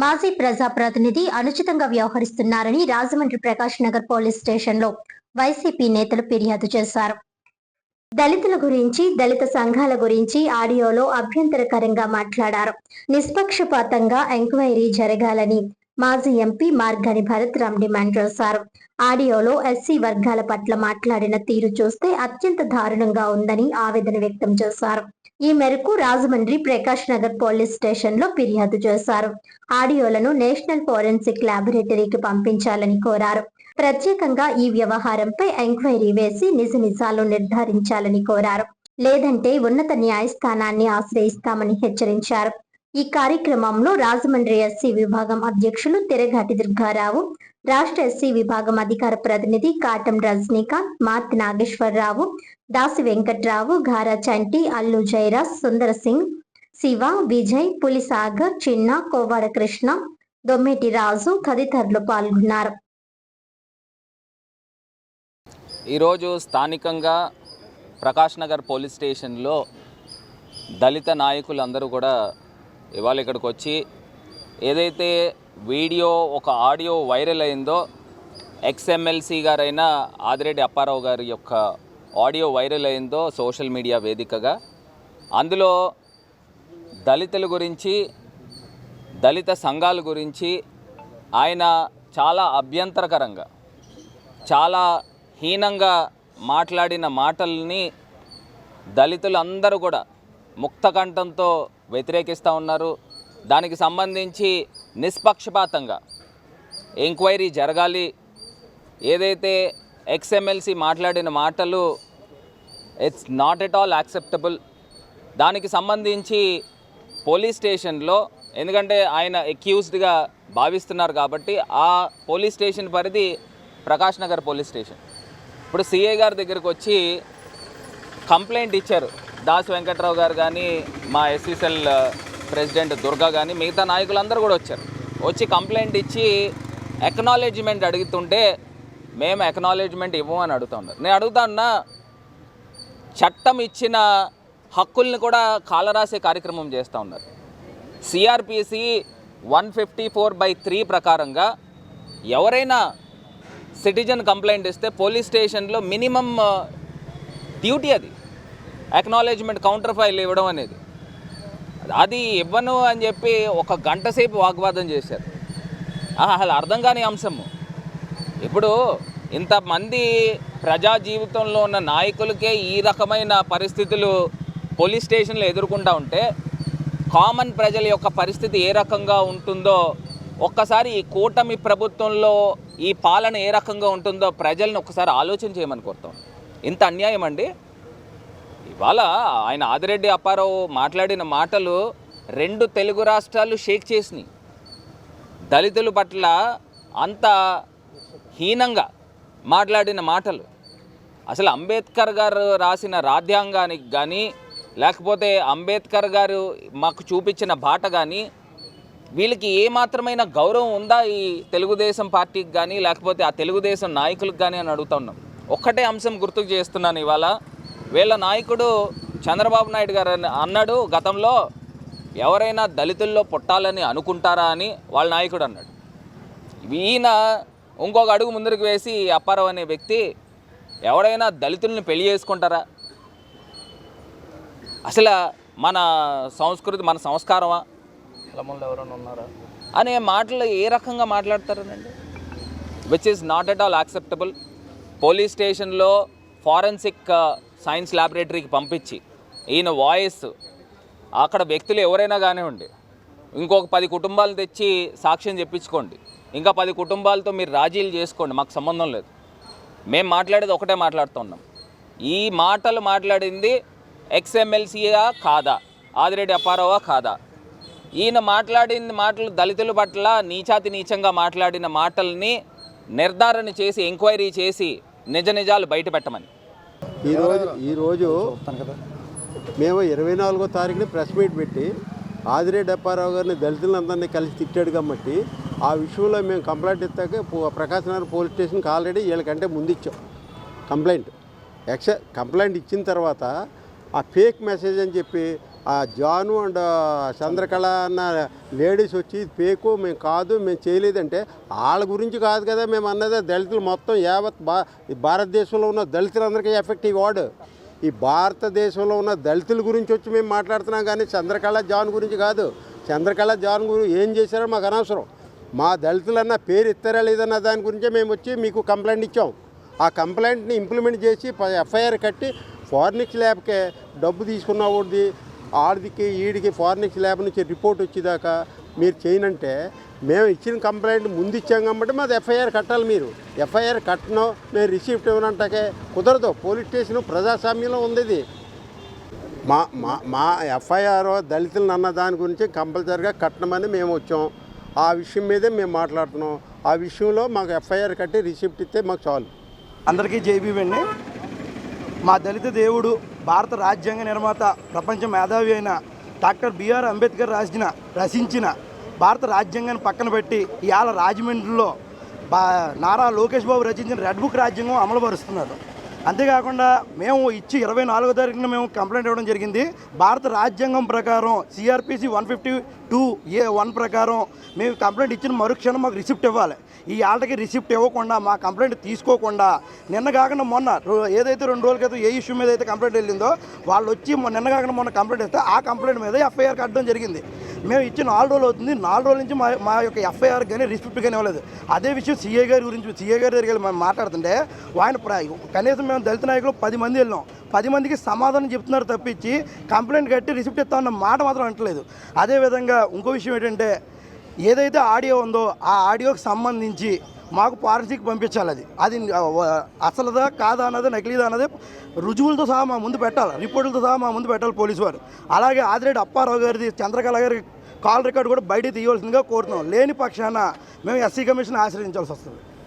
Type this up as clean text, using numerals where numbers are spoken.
మాజీ ప్రజాప్రతినిధి అనుచితంగా వ్యవహరిస్తున్నారని రాజమండ్రి ప్రకాష్ నగర్ పోలీస్ స్టేషన్లో వైసీపీ నేతలు ఫిర్యాదు చేశారు. దళితుల గురించి, దళిత సంఘాల గురించి ఆడియోలో అభ్యంతరకరంగా మాట్లాడారు. నిష్పక్షపాతంగా ఎంక్వైరీ జరగాలని మాజీ ఎంపీ మార్గాని భరత్రామ్ డిమాండ్ చేశారు. ఆడియోలో ఎస్సీ వర్గాల పట్ల మాట్లాడిన తీరు చూస్తే అత్యంత దారుణంగా ఉందని ఆవేదన వ్యక్తం చేశారు. ఈ మేరకు రాజమండ్రి ప్రకాష్ నగర్ పోలీస్ స్టేషన్లో ఫిర్యాదు చేశారు. ఆడియోలను నేషనల్ ఫోరెన్సిక్ ల్యాబొరేటరీకి పంపించాలని కోరారు. ప్రత్యేకంగా ఈ వ్యవహారంపై ఎంక్వైరీ వేసి నిజ నిజాలు నిర్ధారించాలని కోరారు. లేదంటే ఉన్నత న్యాయస్థానాన్ని ఆశ్రయిస్తామని హెచ్చరించారు. ఈ కార్యక్రమంలో రాజమండ్రి ఎస్సీ విభాగం అధ్యక్షులు తిరగాటి దుర్గారావు, రాష్ట్ర ఎస్సీ విభాగం అధికార ప్రతినిధి కాటం రజనీకాంత్, మార్తి నాగేశ్వరరావు, దాసి వెంకట్రావు, గారా చంటి, అల్లు జైరాజ్, సుందర సింగ్, శివ, విజయ్, పులిసాగర్, చిన్న, కోవాడ కృష్ణ, దొమ్మేటి రాజు తదితరులు పాల్గొన్నారు. ఈరోజు స్థానికంగా ప్రకాష్ నగర్ పోలీస్ స్టేషన్లో దళిత నాయకులందరూ కూడా ఇవాళ ఇక్కడికి వచ్చి ఏదైతే వీడియో ఒక ఆడియో వైరల్ అయిందో ఎక్స్ఎమ్మెల్సీ గారైన ఆదిరెడ్డి అప్పారావు గారి యొక్క ఆడియో వైరల్ అయిందో సోషల్ మీడియా వేదికగా, అందులో దళితుల గురించి, దళిత సంఘాల గురించి ఆయన చాలా అభ్యంతరకరంగా, చాలా హీనంగా మాట్లాడిన మాటల్ని దళితులందరూ కూడా ముక్తకంఠంతో వ్యతిరేకిస్తూ ఉన్నారు. దానికి సంబంధించి నిష్పక్షపాతంగా ఎంక్వైరీ జరగాలి. ఏదైతే ఎక్స్ఎమ్మెల్సీ మాట్లాడిన మాటలు it's not at all acceptable. దానికి సంబంధించి పోలీస్ స్టేషన్లో, ఎందుకంటే ఆయన అక్యూజ్డ్గా భావిస్తున్నారు కాబట్టి ఆ పోలీస్ స్టేషన్ పరిధి ప్రకాష్ నగర్ పోలీస్ స్టేషన్. ఇప్పుడు సిఐ గారి దగ్గరకు వచ్చి కంప్లైంట్ ఇచ్చారు. దాసి వెంకట్రావు గారు కానీ, మా ఎస్సీసెల్ ప్రెసిడెంట్ దుర్గా కానీ, మిగతా నాయకులందరూ కూడా వచ్చారు. వచ్చి కంప్లైంట్ ఇచ్చి ఎక్నాలెడ్జ్మెంట్ అడుగుతుంటే మేము ఎక్నాలెడ్జ్మెంట్ ఇవ్వమని అడుగుతున్నారు. నేను అడుగుతాన్నా, చట్టం ఇచ్చిన హక్కుల్ని కూడా కాలరాసే కార్యక్రమం చేస్తూ ఉన్నారు. సిఆర్పిసి 154/3 ప్రకారంగా ఎవరైనా సిటిజన్ కంప్లైంట్ ఇస్తే పోలీస్ స్టేషన్లో మినిమం డ్యూటీ అది ఎక్నాలెడ్జ్మెంట్ కౌంటర్ ఫైల్ ఇవ్వడం అనేది. అది ఇవ్వను అని చెప్పి ఒక గంట సేపు వాగ్వాదం చేశారు. అసలు అర్థం కాని అంశము. ఇప్పుడు ఇంతమంది ప్రజా జీవితంలో ఉన్న నాయకులకే ఈ రకమైన పరిస్థితులు పోలీస్ స్టేషన్లో ఎదుర్కొంటూ ఉంటే కామన్ ప్రజల యొక్క పరిస్థితి ఏ రకంగా ఉంటుందో ఒక్కసారి ఈ కూటమి ప్రభుత్వంలో ఈ పాలన ఏ రకంగా ఉంటుందో ప్రజల్ని ఒక్కసారి ఆలోచన చేయమని కోరుతాం. ఇంత అన్యాయం అండి. ఇవాళ ఆయన ఆదిరెడ్డి అప్పారావు మాట్లాడిన మాటలు 2 తెలుగు రాష్ట్రాలు షేక్ చేసినాయి. దళితుల పట్ల అంత హీనంగా మాట్లాడిన మాటలు, అసలు అంబేద్కర్ గారు రాసిన రాజ్యాంగానికి కానీ, లేకపోతే అంబేద్కర్ గారు మాకు చూపించిన బాట కానీ, వీళ్ళకి ఏమాత్రమైన గౌరవం ఉందా ఈ తెలుగుదేశం పార్టీకి కానీ, లేకపోతే ఆ తెలుగుదేశం నాయకులకు కానీ అని అడుగుతా ఉన్నాం. ఒక్కటే అంశం గుర్తుకు చేస్తున్నాను. ఇవాళ వీళ్ళ నాయకుడు చంద్రబాబు నాయుడు గారు అన్నాడు, గతంలో ఎవరైనా దళితుల్లో పుట్టాలని అనుకుంటారా అని వాళ్ళ నాయకుడు అన్నాడు. ఈయన ఇంకొక అడుగు ముందుకు వేసి అప్పారావు అనే వ్యక్తి ఎవరైనా దళితుల్ని పెళ్లి చేసుకుంటారా, అసలు మన సంస్కృతి, మన సంస్కారమా, ఎవరైనా ఉన్నారా అనే మాటలు ఏ రకంగా మాట్లాడతారనండి. Which is not at all acceptable. Police స్టేషన్లో ఫారెన్సిక్ సైన్స్ ల్యాబొరేటరీకి పంపించి ఈయన వాయిస్, అక్కడ వ్యక్తులు ఎవరైనా కానివ్వండి, ఇంకొక 10 కుటుంబాలు తెచ్చి సాక్ష్యం చెప్పించుకోండి, ఇంకా 10 కుటుంబాలతో మీరు రాజీలు చేసుకోండి, మాకు సంబంధం లేదు. మేము మాట్లాడేది ఒకటే మాట్లాడుతున్నాం. ఈ మాటలు మాట్లాడింది ఎక్స్ఎమ్మెల్సీయా కాదా, ఆదిరెడ్డి అప్పారావా కాదా? ఈయన మాట్లాడిన మాటలు దళితుల పట్ల నీచాతి నీచంగా మాట్లాడిన మాటల్ని నిర్ధారణ చేసి, ఎంక్వైరీ చేసి నిజ నిజాలు బయట పెట్టమని ఈరోజు మేము 24వ తారీఖుని ప్రెస్ మీట్ పెట్టి ఆదిరెడ్డి అప్పారావు గారిని దళితులందరినీ కలిసి తిట్టాడు కాబట్టి ఆ విషయంలో మేము కంప్లైంట్ ఇస్తాక ప్రకాశ్ నగర్ పోలీస్ స్టేషన్కి ఆల్రెడీ వీళ్ళకంటే ముందు ఇచ్చాం కంప్లైంట్. కంప్లైంట్ ఇచ్చిన తర్వాత ఆ ఫేక్ మెసేజ్ అని చెప్పి ఆ జాను అండ్ చంద్రకళ అన్న లేడీస్ వచ్చి పేకు మేము కాదు మేము చేయలేదంటే వాళ్ళ గురించి కాదు కదా మేము అన్నదే. దళితులు మొత్తం యావత్ భారతదేశంలో ఉన్న దళితులందరికీ ఎఫెక్టివ్ వార్డు. ఈ భారతదేశంలో ఉన్న దళితుల గురించి వచ్చి మేము మాట్లాడుతున్నాం కానీ చంద్రకళ జాన్ గురించి కాదు. చంద్రకళ జాన్ గురించి ఏం చేశారో మాకు అనవసరం. మా దళితులన్న పేరు ఇస్తారా లేదన్న దాని గురించే మేము వచ్చి మీకు కంప్లైంట్ ఇచ్చాం. ఆ కంప్లైంట్ని ఇంప్లిమెంట్ చేసి ఎఫ్ఐఆర్ కట్టి ఫారెన్సిక్ ల్యాబ్కే డబ్బు తీసుకున్న వాడిది ఆడికి ఈడికి ఫారెన్సిక్ ల్యాబ్ నుంచి రిపోర్ట్ వచ్చేదాకా మీరు చేయనంటే మేము ఇచ్చిన కంప్లైంట్ ముందు ఇచ్చాం కాబట్టి మాది ఎఫ్ఐఆర్ కట్టాలి. మీరు ఎఫ్ఐఆర్ కట్టనో మేము రిసిప్ట్ ఇవ్వనంటే కుదరదు. పోలీస్ స్టేషన్ ప్రజాస్వామ్యంలో ఉంది ఇది. మా మా మా ఎఫ్ఐఆర్ దళితులను అన్న దాని గురించి కంపల్సరీగా కట్టమని మేము వచ్చాం. ఆ విషయం మీదే మేము మాట్లాడుతున్నాం. ఆ విషయంలో మాకు ఎఫ్ఐఆర్ కట్టి రిసిప్ట్ ఇస్తే మాకు చాలు. అందరికీ జైబీవండి. మా దళిత దేవుడు భారత రాజ్యాంగ నిర్మాత ప్రపంచ మేధావి అయిన డాక్టర్ బిఆర్ అంబేద్కర్ రచించిన భారత రాజ్యాంగాన్ని పక్కన పెట్టి ఇవాళ రాజమండ్రిలో నారా లోకేష్ బాబు రచించిన రెడ్ బుక్ రాజ్యాంగం అమలు పరుస్తున్నారు. అంతేకాకుండా మేము ఇచ్చి 24వ తారీఖున మేము కంప్లైంట్ ఇవ్వడం జరిగింది. భారత రాజ్యాంగం ప్రకారం సిఆర్పిసి 152(a)(1 ప్రకారం మేము కంప్లైంట్ ఇచ్చిన మరుక్షణం మాకు రిసిప్ట్ ఇవ్వాలి. ఈ ఆటకి రిసిప్ట్ ఇవ్వకుండా మా కంప్లైంట్ తీసుకోకుండా నిన్న కాకుండా మొన్న ఏదైతే 2 రోజుల క్రితం ఏ ఇష్యూ మీద అయితే కంప్లైంట్ వెళ్ళిందో వాళ్ళు వచ్చి నిన్న కాకుండా మొన్న కంప్లైంట్ ఇస్తే ఆ కంప్లైంట్ మీద ఎఫ్ఐఆర్ కట్టడం జరిగింది. మేము ఇచ్చి 4 రోజులు అవుతుంది. 4 రోజుల నుంచి మా యొక్క ఎఫ్ఐఆర్ కానీ రిసిప్ట్ కానీ ఇవ్వలేదు. అదే విషయం సీఏ గారి గురించి సీఏ గారి దగ్గరికి మేము మాట్లాడుతుంటే ఆయన కనీసం మేము దళిత నాయకులు 10 మంది వెళ్ళాం. 10 మందికి సమాధానం చెప్తున్నారు తప్పించి కంప్లైంట్ కట్టి రిసిప్ట్ ఇస్తామన్న మాట మాత్రం అంటలేదు. అదేవిధంగా ఇంకో విషయం ఏంటంటే ఏదైతే ఆడియో ఉందో ఆ ఆడియోకి సంబంధించి మాకు ఫారెన్సిక్ పంపించాలి. అది అసలుదా కాదా అన్నది నకిలీదా అన్నది రుజువులతో సహా మా ముందు పెట్టాలి, రిపోర్టులతో సహా మా ముందు పెట్టాలి పోలీసు వారు. అలాగే ఆదిరెడ్డి అప్పారావు గారిది చంద్రకళ గారి కాల్ రికార్డు కూడా బయట తీయవలసిందిగా కోరుతున్నాం. లేని పక్షాన మేము ఎస్సీ కమిషన్ ఆశ్రయించాల్సి వస్తుంది.